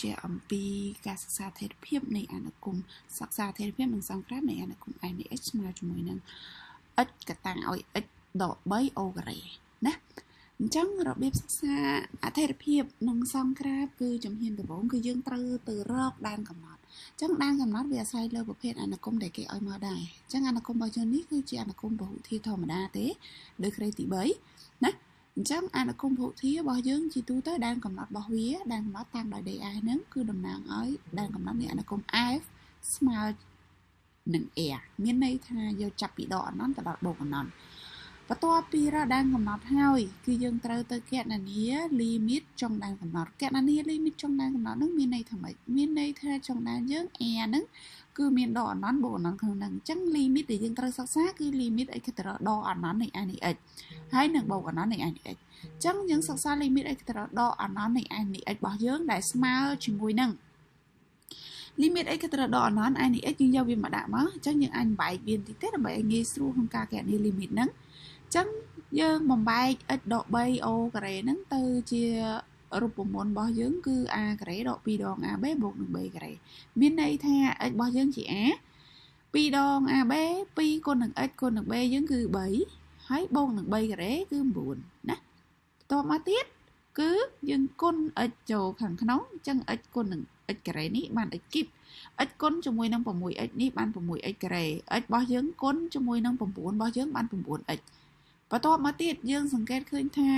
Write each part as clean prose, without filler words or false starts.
ជាអំពីការសិក្សាថេរភាពនៃអានុគមសិក្សាថេរភាពនិងសង្គ្រាមនៃអានុគម NaH ស្មើជាមួយនឹង x កតាំងឲ្យ x ដក3 អូការ៉េណាអញ្ចឹងរបៀបសិក្សាអថេរភាពនិងសង្គ្រាមគឺជំហានដំបូងគឺយើងត្រូវទៅរកដែនកំណត់អញ្ចឹងដែនកំណត់វាអាស្រ័យលើប្រភេទអានុគមដែលគេឲ្យមកដែរអញ្ចឹងអានុគមរបស់យើងនេះគឺជាអានុគមពហុធាតុធម្មតាទេដូចក្រេទី3ណាអញ្ចឹងអានុគមពហុធាតុរបស់យើងជាទូទៅដែនកំណត់របស់វាដែនកំណត់តាមដោយ DI ហ្នឹងគឺតំណាងឲ្យដែនកំណត់នៃអានុគម F ស្មើនឹង R មានន័យថាយកចាប់ពីដកអនន្តទៅដល់បូកអនន្តបន្ទាប់ពីរកដែនកំណត់ហើយគឺយើងត្រូវទៅគណនា limit ចុងដែនកំណត់គណនា limit ចុងដែនកំណត់ហ្នឹងមានន័យថាម៉េចមានន័យថាចុងដែនយើង R ហ្នឹងគឺមានដកអនន្តបូកអនន្តក្នុងហ្នឹងអញ្ចឹង limit ដែលយើងត្រូវសិក្សាគឺ limit x ទៅដល់ដកអនន្តនៃ NaH ហើយនឹងបូកអនន្តនៃ NaH អញ្ចឹងយើងសិក្សា limit x ទៅដល់ដកអនន្តនៃ NaH របស់យើងដែលស្មើជាមួយនឹង limit x ទៅដល់អនន្ត NaH យើងយកវាមកដាក់មកអញ្ចឹងយើងអាចបែកវាបន្តិចទេដើម្បីឲ្យងាយស្រួលក្នុងការគណនា limit ហ្នឹងអញ្ចឹងយើងបំបែក x ដក3 o ការ៉េហ្នឹងទៅជារូបមន្តរបស់យើងគឺ a ការ៉េដក2ដង ab បូកនឹង b ការ៉េមានន័យថា x របស់យើងជា a 2ដង ab 2គុណនឹង x គុណនឹង b យើងគឺ3ហើយបូកនឹង 3 ការ៉េគឺ9ណាបន្ទាប់មកទៀតគឺយើងគុណ x ចូលខាងក្នុងអញ្ចឹង x គុណនឹង x ការ៉េនេះបាន x គីប x គុណជាមួយនឹង 6x នេះបាន 6x ការ៉េ x របស់យើងគុណជាមួយនឹង 9 របស់យើងបាន 9x បន្ទាប់មកទៀតយើងសង្កេតឃើញថា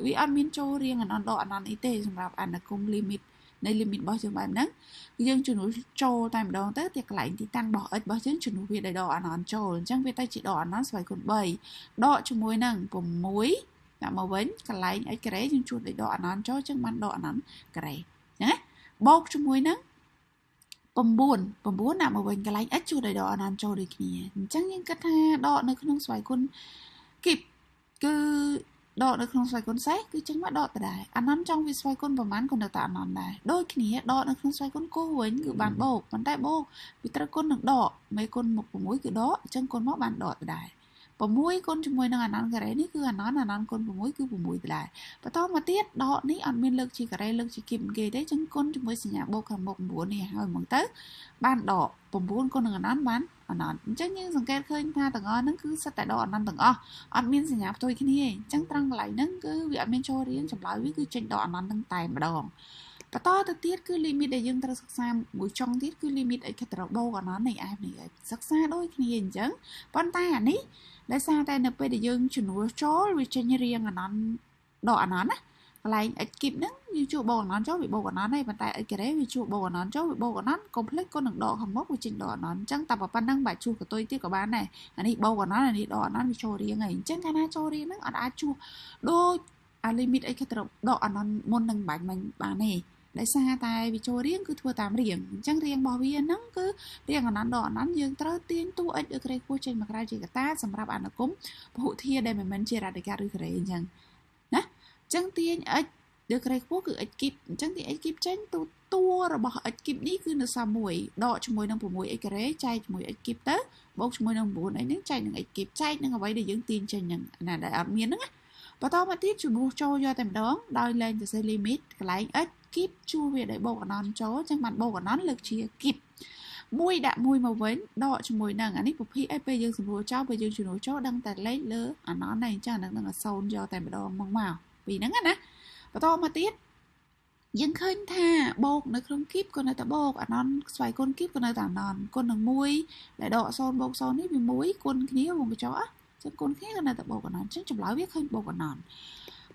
វាអត់មានចូលរៀងអនន្តដកអនន្តអីទេសម្រាប់អានុគម limit នៃ limit របស់យើងបែបហ្នឹងយើងជំនួសចូលតែម្ដងទៅទីកន្លែងទីតាំងរបស់ x របស់យើងជំនួសវាដោយដកអនន្តចូលអញ្ចឹងវាទៅជាដកអនន្តស្វ័យគុណ3ដកជាមួយនឹង6ដាក់មកវិញកន្លែង x ការ៉េយើងជួសដោយដកអនន្តចូលអញ្ចឹងបានដកអនន្តការ៉េណាបូកជាមួយនឹង9ដាក់មកវិញកន្លែង x ជួសដោយដកអនន្តចូលដូចគ្នាអញ្ចឹងយើងគិតថាដកនៅក្នុងស្វ័យគុណគីបគឺដកនៅក្នុងស្វ័យគុណសេះគឺចេញមកដកទៅដែរអនន្តចង់វាស្វ័យគុណប្រមាណក៏នៅតែអនន្តដែរដូចគ្នាដកនៅក្នុងស្វ័យគុណគូវិញគឺបានបូកប៉ុន្តែបូកវាត្រូវគុណនឹងដកមេគុណមក6គឺដកអញ្ចឹងគុណមកបានដកទៅដែរ6គុណជាមួយនឹងអនន្តការ៉េនេះគឺអនន្តគុណ6គឺ6ទៅដែរបន្តមកទៀតដកនេះអត់មានលើកជាការ៉េលើកជាគីបគេទេអញ្ចឹងគុណជាមួយសញ្ញាបូកខាងមុខ9នេះហើយមកទៅបានដក9គុណនឹងអនន្តបានអនន្តអញ្ចឹងយើងសង្កេតឃើញថាទាំងអស់ហ្នឹងគឺសិតតែដកអនន្តទាំងអស់អត់មានសញ្ញាផ្ទុយគ្នាទេអញ្ចឹងត្រង់កន្លែងហ្នឹងគឺវាអត់មានចូលរៀងចម្លើយវាគឺចេញដកអនន្តទាំងតែម្ដងបន្តទៅទៀតគឺ limit ដែលយើងត្រូវសិក្សាមួយចុងទៀតគឺ limit x ទៅដល់បូកអនន្តនៃ f នេះសិក្សាដូចគ្នាអញ្ចឹងប៉ុន្តែអានេះដោយសារតែនៅពេលដែលយើងជំនួសចូលវាចេញរៀងអនន្តដកអនន្តណាកន្លែង x គីបហ្នឹងយើងជួបបូកអនន្តចូលវាបូកអនន្តហើយប៉ុន្តែ x ការ៉េវាជួបបូកអនន្តចូលវាបូកអនន្តកុំភ្លេចគុណនឹងដកខាងមុខវាចេញដកអនន្តអញ្ចឹងតែប៉ុណ្្នឹងបាច់ជួសកតុយទៀតក៏បានដែរអានេះបូកអនន្តអានេះដកអនន្តវាចូលរៀងហើយអញ្ចឹងកាលណាចូលរៀងហ្នឹងអត់អាចជួសដូចអា limit x ទៅដកអនន្តមុននឹងបាញ់បានទេដោយសារតែវាចូលរៀងគឺធ្វើតាមរៀងអញ្ចឹងរៀងរបស់វាហ្នឹងគឺរៀងអនន្តដល់អនន្តយើងត្រូវទាញតួ x ឬក្រេខ្ពស់ចេញមកក្រៅជាកតាសម្រាប់អនុគមពហុធាតុដែលមិនមែនជារ៉ាឌីកាល់ឬការ៉េអញ្ចឹងណាអញ្ចឹងទាញ x ឬក្រេខ្ពស់គឺ x គីបអញ្ចឹងទាញ x គីបចេញតួរបស់ x គីបនេះគឺនៅសល់1ដកជាមួយនឹង 6x ការ៉េចែកជាមួយ x គីបទៅបូកជាមួយនឹង 9x ហ្នឹងចែកនឹង x គីបចែកនឹងអ្វីដែលយើងទាញចេញហ្នឹងណាដែលអត់មានហ្នឹងបន្តមកទៀតជំនួសចូលយកតែម្ដងដោយលែងទៅសេ limit កន្លែង x គីបជួវាដោយបូកអនន្តចូលអញ្ចឹងបានបូកអនន្តលើកជាគីប1ដាក់1មកវិញដកជាមួយនឹងអានេះប្រភេទអីពេលយើងសម្រួលចោលពេលយើងជំនួសចូលដឹងតែលេខលើអនន្តហ្នឹងអញ្ចឹងអានឹង0យកតែម្ដងមកពីហ្នឹងណាបន្តមកទៀតយើងឃើញថាបូកនៅក្នុងគីបក៏នៅតែបូកអនន្តស្វ័យគុណគីបក៏នៅតែអនន្តគុណនឹង1ដែលដក0បូក0នេះវា1គុណគ្នាវងកញ្ចក់ចឹងគុណគ្នាក៏នៅតែបូកអនន្តចឹងចម្លើយវាឃើញបូកអនន្ត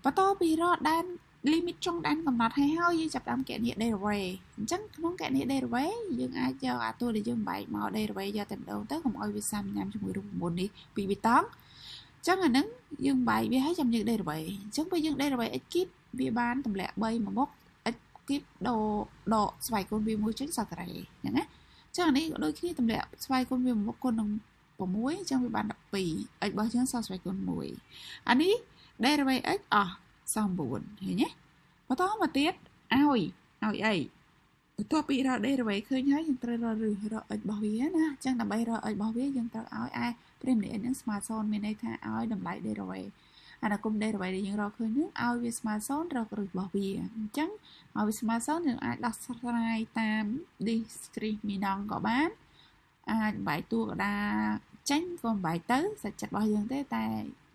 បន្តពីរកដែន limit ចុងដែនកំណត់ហើយយើងចាប់តាមគណនា derivative អញ្ចឹងក្នុងគណនា derivative យើងអាចយកអាតួដែលយើងបែកមក derivative យកតែម្ដងទៅកុំឲ្យវាសាំញ៉ាំជាមួយរូបមន្តនេះពីរតង់អញ្ចឹងអាហ្នឹងយើងបែកវាឲ្យចាំយើង derivative អញ្ចឹងពេលយើង derivative x គីបវាបានទម្លាក់3មកមុខ x គីបដកស្វ័យគុណវាមួយចេញសល់ការ៉េអញ្ចឹងណាអញ្ចឹងអានេះក៏ដូចគ្នាទម្លាក់ស្វ័យគុណវាមកមុខគុណនឹង6អញ្ចឹងវាបាន12 x របស់យើងសល់ស្វ័យគុណ1អានេះ derivative x អស់សល់9ឃើញទេបន្តមកទៀតឲ្យអីបន្ទាប់ពីរក derivative ឃើញហើយយើងត្រូវរក x របស់វាណាអញ្ចឹងដើម្បីរក x របស់វាយើងត្រូវឲ្យ prime នៃ x នឹងស្មើ0មានន័យថាឲ្យតម្លៃ derivative អាណាគុំដេរបស់យើងរកឃើញនឹងឲ្យវាស្មើ0រកឬរបស់វាអញ្ចឹងឲ្យវាស្មើ0យើងអាចដោះស្រាយតាម discriminant ក៏បានអាចបាយតួកដាចេញក៏បាយទៅសាច់ចិត្តរបស់យើងទេតែ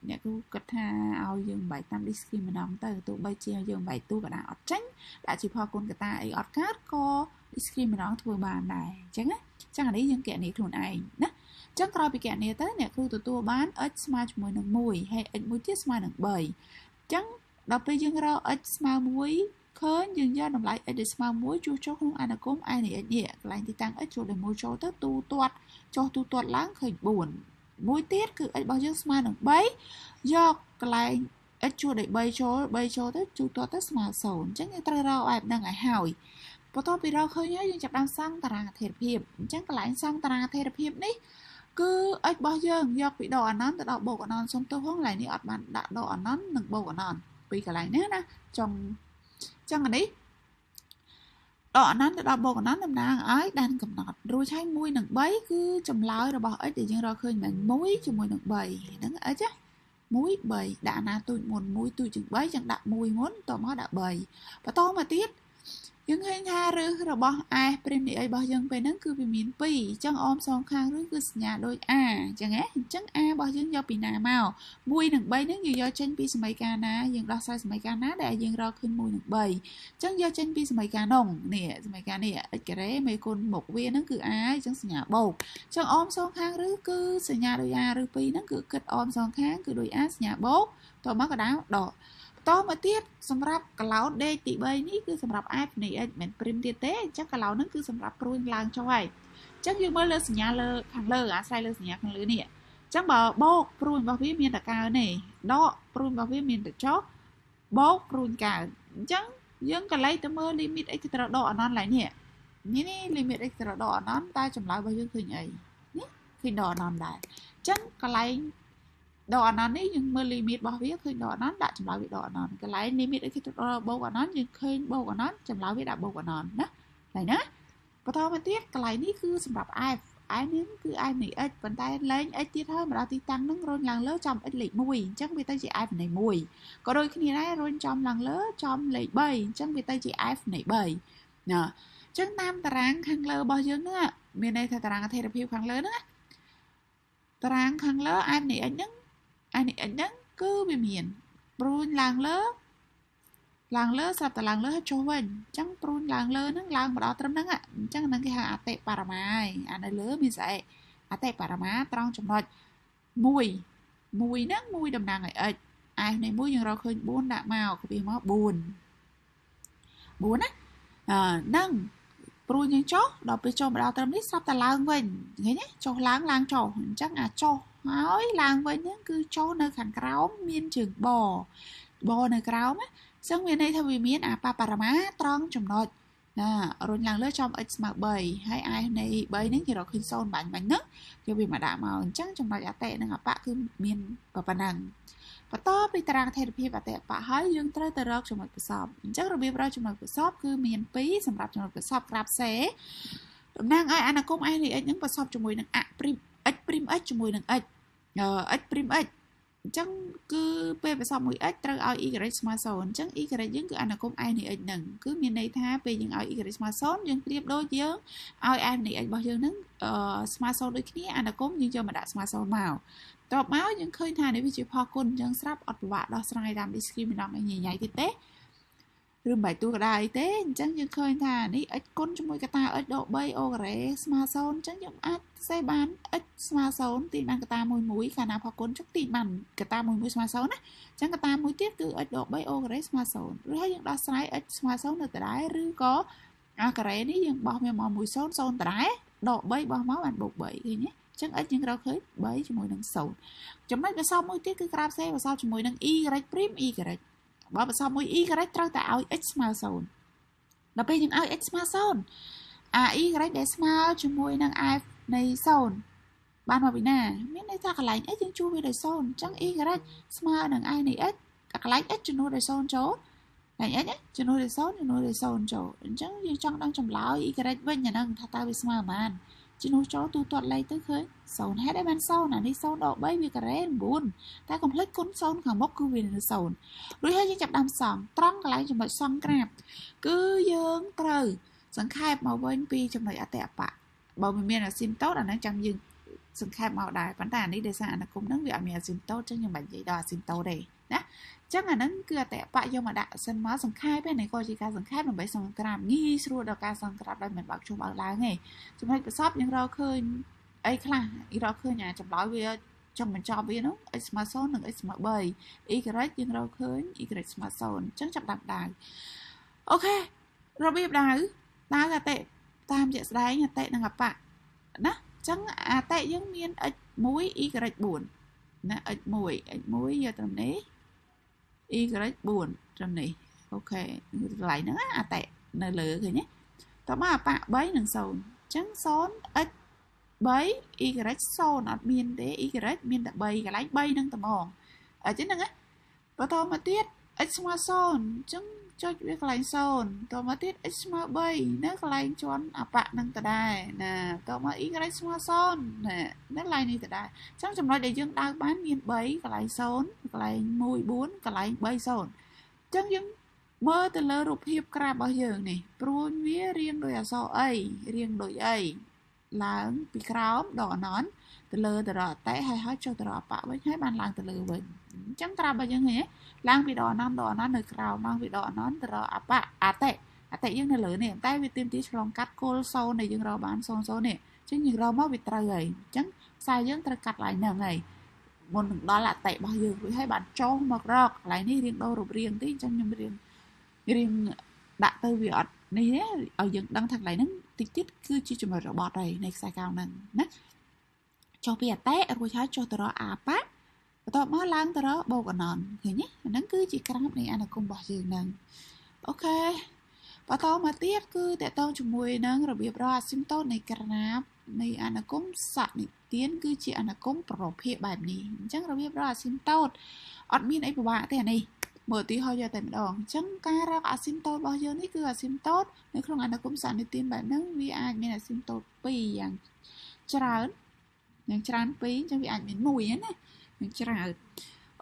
អ្នកគ្រូគិតថាឲ្យយើងបាយតាម discriminant ទៅទោះបីជាយើងបាយតួកដាអត់ចេញដាក់ជាផលគុណកតាអីអត់កើតក៏ discriminant ធ្វើបានដែរអញ្ចឹងណាចឹងអានេះយើងគណនាខ្លួនឯងណាចឹងក្រោយពីគណនាទៅអ្នកគ្រូទទួលបាន x ស្មើជាមួយនឹង1ហើយ x មួយទៀតស្មើនឹង3អញ្ចឹងដល់ពេលយើងរក x ស្មើ1ឃើញយើងយកតម្លៃ x ដែលស្មើ1ជួសជុលក្នុងអនុគម i នៃ x នេះកន្លែងទីតាំង x ជួសដោយ1ចូលទៅទូទាត់ចុះទូទាត់ឡើងឃើញ4មួយទៀតគឺ x របស់យើងស្មើនឹង3យកកន្លែង x ជួសដោយ3ចូលទៅទូទាត់ទៅស្មើ0អញ្ចឹងយើងត្រូវរកបែបហ្នឹងឲ្យហើយបន្ទាប់ពីរកឃើញហើយយើងចាប់ផ្ដើមសង់តារាងអធិរភាពអញ្ចឹងកន្លែងសង់តារាងអធិរភាពនេះគឺ x របស់យើងយកពីដកអនន្តទៅដល់បូកអនន្តសុំទោសផងកន្លែងនេះអត់បានដាក់ដកអនន្តនិងបូកអនន្តពីកន្លែងនេះណាចង់ចឹងអានេះដកអនន្តទៅដល់បូកអនន្តតំណាងឲ្យដែនកំណត់រួចហើយ1និង3គឺចម្លើយរបស់ x ដែលយើងរកឃើញមែន1ជាមួយនឹង3ហ្នឹង x ណា1 3ដាក់ណាទូចមុន1ទូចជាង3ចឹងដាក់1មុនតមកដាក់3បន្តមកទៀតយើងឃើញថាឬរបស់ a ព្រីមនៃ a របស់យើងពេលហ្នឹងគឺវាមាន2អញ្ចឹងអមសងខាងឬគឺសញ្ញាដូច a អញ្ចឹងណាអញ្ចឹង a របស់យើងយកពីណាមក1និង3ហ្នឹងយើងយកចេញពីសមីការណាយើងដោះស្រាយសមីការណាដែលយើងរកឃើញ1និង3អញ្ចឹងយកចេញពីសមីការនោះនេះសមីការនេះ x ការ៉េមេគុណមុខវាហ្នឹងគឺ a អញ្ចឹងសញ្ញាបូកអញ្ចឹងអមសងខាងឬគឺសញ្ញាដូច a ឬ2ហ្នឹងគឺគិតអមសងខាងគឺដូច a សញ្ញាបូកតមកកដៅដកតមកទៀតសម្រាប់កឡោដេកទី3នេះគឺសម្រាប់ f នៃ x មិនព្រីមទៀតទេអញ្ចឹងកឡោហ្នឹងគឺសម្រាប់ព្រួយឡើងចុះហើយអញ្ចឹងយើងមើលលើសញ្ញាលើខាងលើអាស្រ័យលើសញ្ញាខាងលើនេះអញ្ចឹងបើបូកព្រួយរបស់វាមានតែកើនេះដកព្រួយរបស់វាមានតែចុះបូកព្រួយកើអញ្ចឹងយើងកន្លែងទៅមើល limit x ទៅដល់ដកអនន្តឡើយនេះ limit x ទៅដល់ដកអនន្តតែចម្លើយរបស់យើងឃើញអីនេះឃើញដកអនន្តដែរអញ្ចឹងកន្លែងដកអនន្តនេះយើងមើល limit របស់វាឃើញដកអនន្តដាក់ចម្លើយវាដកអនន្តកន្លែង limit x ទៅដល់បូកអនន្តយើងឃើញបូកអនន្តចម្លើយវាដាក់បូកអនន្តណាហើយណាបន្តមកទៀតកន្លែងនេះគឺសម្រាប់ f នេះគឺ f នៃ x ប៉ុន្តែលែង x ទៀតហើយមកដល់ទីតាំងហ្នឹងរុញឡើងលើចំ x លេខ1អញ្ចឹងវាទៅជា f នៃ1ក៏ដូចគ្នាដែររុញចំឡើងលើចំលេខ3អញ្ចឹងវាទៅជា f នៃ3ណាអញ្ចឹងតាមតារាងខាងលើរបស់យើងហ្នឹងមានន័យថាតារាងអធិរភាពខាងលើហ្នឹងតារាងខាងលើ f នៃ x ហ្នឹងហ្នឹងគឺវាមានព្រួញឡើងលើស្រាប់តែឡើងលើចុះវិញអញ្ចឹងព្រួញឡើងលើហ្នឹងឡើងមកដល់ត្រឹមហ្នឹងអញ្ចឹងហ្នឹងគេហៅអតិបរមាហើយអានៅលើមានស្អីអតិបរមាត្រង់ចំណុច1ហ្នឹង1តំណាងឲ្យ x f នៃ1យើងរកឃើញ4ដាក់មកវាមក4ណាហ្នឹងព្រួញយើងចុះដល់ពេលចុះមកដល់ត្រឹមនេះស្រាប់តែឡើងវិញឃើញទេចុះឡើងចុះអញ្ចឹងអាចុះហើយឡើងវិញហ្នឹងគឺចុះនៅខាងក្រោមមានជើងបនៅក្រោមណាអញ្ចឹងមានន័យថាវាមានអបបរមាត្រង់ចំណុចណារុញឡើងលើចំ x ស្មើ3ហើយ i នៃ3ហ្នឹងគេរកឃើញ0បាញ់ហ្នឹងយកវាមកដាក់មកអញ្ចឹងចំណុចអតិនិងអបគឺមានប៉ុណ្ណឹងបន្តពីតារាងអធិរភាពអតិអបហើយយើងត្រូវទៅរកចំណុចប្រសពអញ្ចឹងរបៀបរកចំណុចប្រសពគឺមាន2សម្រាប់ចំណុចប្រសពក្រាបសេតំណាងឲ្យអនុគម i នៃ x ហ្នឹងប្រសពជាមួយនឹង x ព្រីម x ជាមួយនឹង xព្រីម x អញ្ចឹងគឺពេលប្រសពមួយ x ត្រូវឲ្យ y ស្មើ0អញ្ចឹង y យើងគឺអនុគម i នៃ x ហ្នឹងគឺមានន័យថាពេលយើងឲ្យ y ស្មើ0យើងប្រៀបដូចយើងឲ្យ f នៃ x របស់យើងហ្នឹងស្មើ0ដូចគ្នាអនុគមយើងយកមកដាក់ស្មើ0មកតបមកយើងឃើញថានេះវាជាផលគុណអញ្ចឹងស្រាប់អត់ពិបាកដោះស្រាយតាម discriminant អីញ៉ៃទៀតទេឬមិនទូកដាអីទេអញ្ចឹងយើងឃើញថានេះ x គុណជាមួយកតា x ដក3អូការ៉េស្មើ0អញ្ចឹងយើងអាចសេបាន x ស្មើ0ទីបានកតា1កាលណាផលគុណចុះទីបានកតា1ស្មើ0ណាអញ្ចឹងកតាមួយទៀតគឺ x ដក3អូការ៉េស្មើ0ឬហើយយើងដោះស្រាយ x ស្មើ0នៅដដែលឬក៏អាការ៉េនេះយើងបោះវាមក1 0 0ដដែលដក3បោះមកបានបូក3ឃើញទេចឹង x យើងរកឃើញ3ជាមួយនឹង0ចំណុចប្រសពមួយទៀតគឺក្រាបសេប្រសពជាមួយនឹង y ព្រីម y បើប្រសពមួយ y ត្រូវតែឲ្យ x ស្មើ0ដល់ពេលយើងឲ្យ x ស្មើ0អា y ដែលស្មើជាមួយនឹង f នៃ0បានមកពីណាមានន័យថាកន្លែង x យើងជួសវាដោយ0អញ្ចឹង y ស្មើនឹង i នៃ x កន្លែង x ជំនួសដោយ0ចូលកន្លែង x ជំនួសដោយ0ចូលអញ្ចឹងយើងចង់ដឹងចម្លើយ y វិញអាហ្នឹងថាតើវាស្មើប៉ុន្មាន ជំនួសចូលទូទាត់លេខទៅឃើញ0ហេតុអីបាន0អានេះ0ដក3វាការ៉េ9តែកុំភ្លេចគុណ0ខាងមុខគឺវានៅ0រួចហើយយើងចាប់ដើមសង់ត្រង់កន្លែងចំណុចសង់ក្រាបគឺយើងត្រូវសង្ខេបមកវិញពីចំណុចអតិអបៈបើមិនមានអាស៊ីមតូតអាហ្នឹងចាំយើងសង្ខេបមកដែរប៉ុន្តែអានេះដោយសារអានគមហ្នឹងវាអត់មានអាស៊ីមតូតចឹងយើងមិននិយាយដល់អាស៊ីមតូតទេណាចឹងអាហ្នឹងគឺអតិបៈយកមកដាក់សិនមកសង្ខេបឯនេះក៏ជាការសង្ខេបដើម្បីសង្ក្រាបងាយស្រួលដល់ការសង្ក្រាបដោយមិនបើកជុំបើកឡើងទេចំណុចប្រសពយើងរកឃើញអីខ្លះរកឃើញអាចម្លើយវាចង់បញ្ចប់វានោះ x ស្មើ0និង x ស្មើ3 y យើងរកឃើញ y ស្មើ0អញ្ចឹងចាប់ដាក់ដៅអូខេរបៀបដៅអតិតាមជាក់ស្ដែងអតិនិងអបៈណាចឹងអតិយើងមាន x1 y 4ណា x1 យកត្រឹមនេះ y 4ត្រឹមនេះអូខេកន្លែងហ្នឹងអតិនៅលើឃើញទេតមកអបៈ3និង0អញ្ចឹង0 x 3 y 0អត់មានទេ y មានតែ3កន្លែង3នឹងតែហ្មងអញ្ចឹងហ្នឹងបន្តមកទៀត x ស្មើ0អញ្ចឹងចុចវាកន្លែង0តមកទៀត x ស្មើ3នៅកន្លែងជាន់អបៈនឹងដដែលណាតមក y ស្មើ0ណានៅកន្លែងនេះដដែលអញ្ចឹងចំណុចដែលយើងដើរបានមាន3កន្លែង0កន្លែង1 4កន្លែង3 0អញ្ចឹងយើងមើលទៅលើរូបភាពក្រាបរបស់យើងនេះព្រួញវារៀងដោយអក្សរអីរៀងដូចអីឡើងពីក្រោមដល់អណនទៅលើទៅរកអតិហើយចុះទៅរកអបៈវិញហើយបានឡើងទៅលើវិញអញ្ចឹងក្រាបរបស់យើងឃើញទេឡើងពីដកអណននៅក្រោមឡើងពីដកអណនទៅរកអបៈអតិយើងនៅលើនេះតែវាទាមទារឆ្លងកាត់គល់0ដែលយើងរកបាន00នេះអញ្ចឹងយើងរកមកវាត្រូវហើយអញ្ចឹងខ្សែយើងត្រូវកាត់ឡើងហ្នឹងហើយមុននឹងដល់អតិរបស់យើងវាឲ្យបានចុះមករកកន្លែងនេះរៀងដូររូបរាងតិចអញ្ចឹងខ្ញុំរៀងដាក់ទៅវាអត់នេះឲ្យយើងដឹងថាកន្លែងហ្នឹងតិចទៀតគឺជាចំណុចរបត់ហើយនៃខ្សែកោងហ្នឹងណាចុះពីអតិរួចហើយចុះទៅរកអបៈបន្ទាប់មកឡើងទៅរកបូកអណនឃើញទេអាហ្នឹងគឺជាក្រាបនៃអនុគមរបស់យើងហ្នឹងអូខេបន្តមកទៀតគឺតកតងជាមួយនឹងរបៀបរកអាស៊ីមតូតនៃក្រាបនៃអនុគមសនិទានគឺជាអនុគមប្រភេទបែបនេះអញ្ចឹងរបៀបរកអាស៊ីមតូតអត់មានអីពិបាកទេអានេះមើលទីហោយកតែម្ដងអញ្ចឹងការរកអាស៊ីមតូតរបស់យើងនេះគឺអាស៊ីមតូតនៅក្នុងអនុគមសនិទានបែបហ្នឹងវាអាចមានអាស៊ីមតូត2យ៉ាងច្រើន2អញ្ចឹងវាអាចមាន1ណាយ៉ាងច្រើន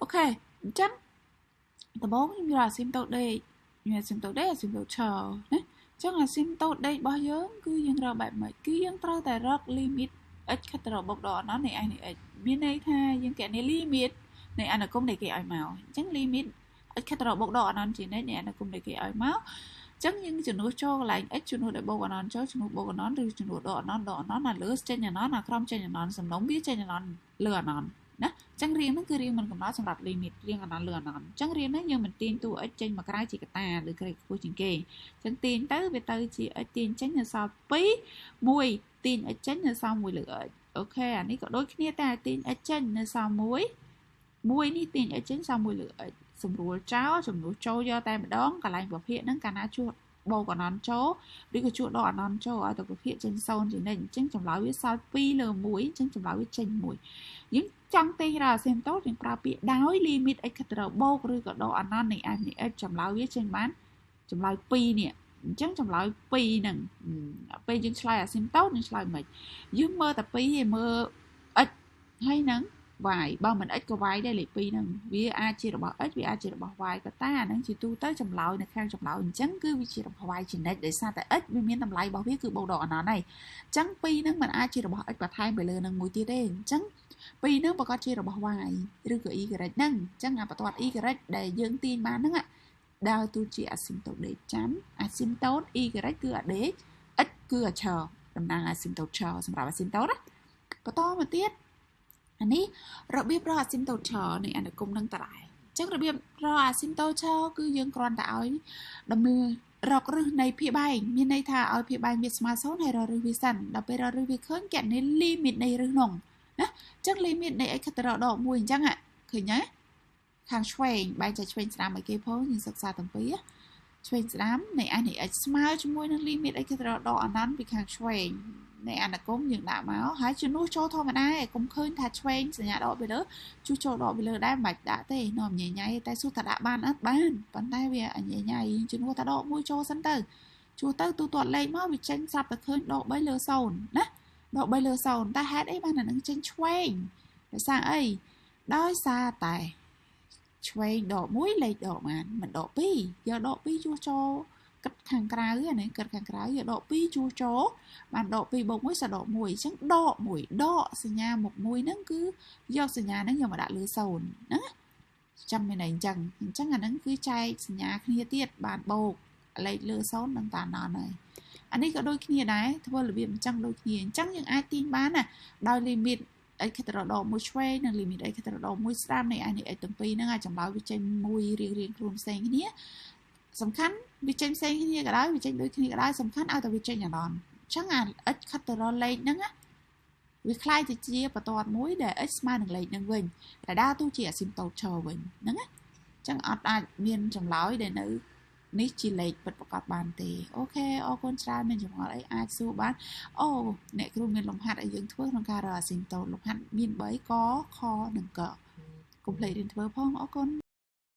អូខេអញ្ចឹងដំបូងខ្ញុំយកអាស៊ីមតូតដេកអាស៊ីមតូតដេកអាស៊ីមតូតឈរណាអញ្ចឹងអាស៊ីមតូតដេករបស់យើងគឺយើងរកបែបម៉េចគឺយើងត្រូវតែរក limit x ខិតទៅរកបូកដកអណនៃ i នៃ x មានន័យថាយើងកណនី limit នៃអនុគមដែលគេឲ្យមកអញ្ចឹង limit x ខិតទៅរកបូកដកអណជានិច្ចនៃអនុគមដែលគេឲ្យមកអញ្ចឹងយើងជំនួសចូលកន្លែង x ជំនួសដោយបូកអណចូលជំនួសបូកអណឬជំនួសដកអណណាលើចេញអណណាក្រោមចេញអណសំណុំវាចេញអណលើអណណាអញ្ចឹងរៀងហ្នឹងគឺរៀងមិនកំណត់សម្រាប់ limit រៀងអណលើអណអញ្ចឹងរៀងហ្នឹងយើងមិនទាញតួ x ចេញមកក្រៅជាកតាឬក្រេខ្ពស់ជាងគេអញ្ចឹងទាញទៅវាទៅជា x ទាញចេញនៅសល់2 1ទាញ x ចេញនៅសល់1លើ x អូខេអានេះក៏ដូចគ្នាតែទាញ x ចេញនៅសល់1នេះទាញ x ចេញសល់1លើ x សម្រួលចោលចំនួនចូលយកតែម្ដងកន្លែងប្រភេទហ្នឹងកាលណាជួសបូកអណនចូលឬក៏ជួសដកអណនចូលឲ្យតែប្រភេទចេញ0ជានិច្ចអញ្ចឹងចម្លើយវាសល់2លើ1អញ្ចឹងចម្លើយវាចេញ1យើងចង់ទាញរកអាស៊ីមតូតយើងប្រើពាក្យដោយ limit x ខិតទៅបូកឬក៏ដកអណននៃ f នៃ x ចម្លើយវាចេញបានចម្លើយ2នេះអញ្ចឹងចម្លើយ2ហ្នឹងពេលយើងឆ្លើយអាស៊ីមតូតយើងឆ្លើយមិនយើងមើលតែ2ហើយមើល x ហើយហ្នឹងy បើមិន x ក៏ y ដែរលេខ2ហ្នឹងវាអាចជារបស់ x វាអាចជារបស់ y ក៏តែអាហ្នឹងជាទូទៅចម្លើយនៅខាងចម្លើយអញ្ចឹងគឺវាជារបស់ y ជានិច្ចដោយសារតែ x វាមានតម្លៃរបស់វាគឺបូកដកអណនហើយអញ្ចឹង2ហ្នឹងមិនអាចជារបស់ x បន្ថែមទៅលើនឹងមួយទៀតទេអញ្ចឹង2ហ្នឹងប្រកាសជារបស់ y ឬក៏ y ហ្នឹងអញ្ចឹងអាបន្ទាត់ y ដែលយើងទាញបានហ្នឹងដើរតួជាអាស៊ីមតូតដេកចាំអាស៊ីមតូត y គឺអាដេក x គឺអាឈរតំណាងអាស៊ីមតូតឈរសម្រាប់អាស៊ីមតូតណាបន្តមកទៀតអានេះរបៀបរកអាស៊ីមតូតឈរនៃអនុគមនឹងតដែរអញ្ចឹងរបៀបរកអាស៊ីមតូតឈរគឺយើងគ្រាន់តែឲ្យដំណើររករឹសនៃភាគបែងមានន័យថាឲ្យភាគបែងវាស្មើ0ហើយរករឹសវាសិនដល់ពេលរករឹសវាឃើញកណនី limit នៃរឹសនោះណាអញ្ចឹង limit នៃ x ខិតទៅរកដក1អញ្ចឹងឃើញទេខាងឆ្វេងបែងចែកឆ្វេងស្ដាំឲ្យគេផងយើងសិក្សាទាំងពីរឆ្វេងស្ដាំនៃ i នៃ x ស្មើជាមួយនឹង limit x ខិតទៅរកដកអណនពីខាងឆ្វេងនៃអនុគមយើងដាក់មកហើយជំនួសចូលធម្មតាឯងកុំឃើញថាឆ្វេងសញ្ញាដកពីលើជួសចូលដកពីលើដែរមិនបាច់ដាក់ទេនាំញញ៉ៃតែសួរថាដាក់បានអត់បានប៉ុន្តែវាញញ៉ៃជំនួសថាដក1ចូលសិនទៅជួសទៅទូទាត់លេខមកវាចេញស្រាប់តែឃើញដក3លើ0ណា đọ bay lừa sồn ta hát ấy ban là nâng tranh choang để sao ấy đói xa tài choang đọ muối lấy đọ mà mình đọ pi giờ đọ pi chua cho cất hàng cào này cất hàng cào giờ đọ pi chua chó bạn đọ pi bông muối sao đọ mùi chẳng đọ mùi đọ sự nhà một mùi nó cứ do sự nhà nó nhiều mà đã lừa sồn đó trăm này chẳng chắc là nó cứ chay sự nhà kia tiết bạn bầu lấy lừa sồn đang tàn nọ này anh ấy có đôi khi đấy thôi là việc chẳng đôi khi chẳng những ai tin bán à đòi limit ấy cái tờ đồ mùi xoay nâng limit ấy cái tờ đồ mùi sam này anh ấy từng pi nó ngay trong đó vì tranh mùi riêng luôn xanh cái nhé sầm khăn vì tranh xanh cái nhé cái đó vì tranh đôi khi cái đó sầm khăn ai tao vì tranh nhà đòn chẳng à ít cái tờ đồ lên nâng á vì khai thì chia và toàn mối để ít mà đừng lấy nâng mình là đa tu chỉ sim tàu chờ mình nâng á chẳng ọt ai miên trong lối để nữ ní chỉ lấy vật các bạn thì ok ô con trai mình chụp họ lấy ai số bán ô nè cái mình lồng hạt ở những thuốc trong cà rà sinh tàu lồng hạt miên bấy có kho đừng cỡ cũng lấy đến thuốc phong ô con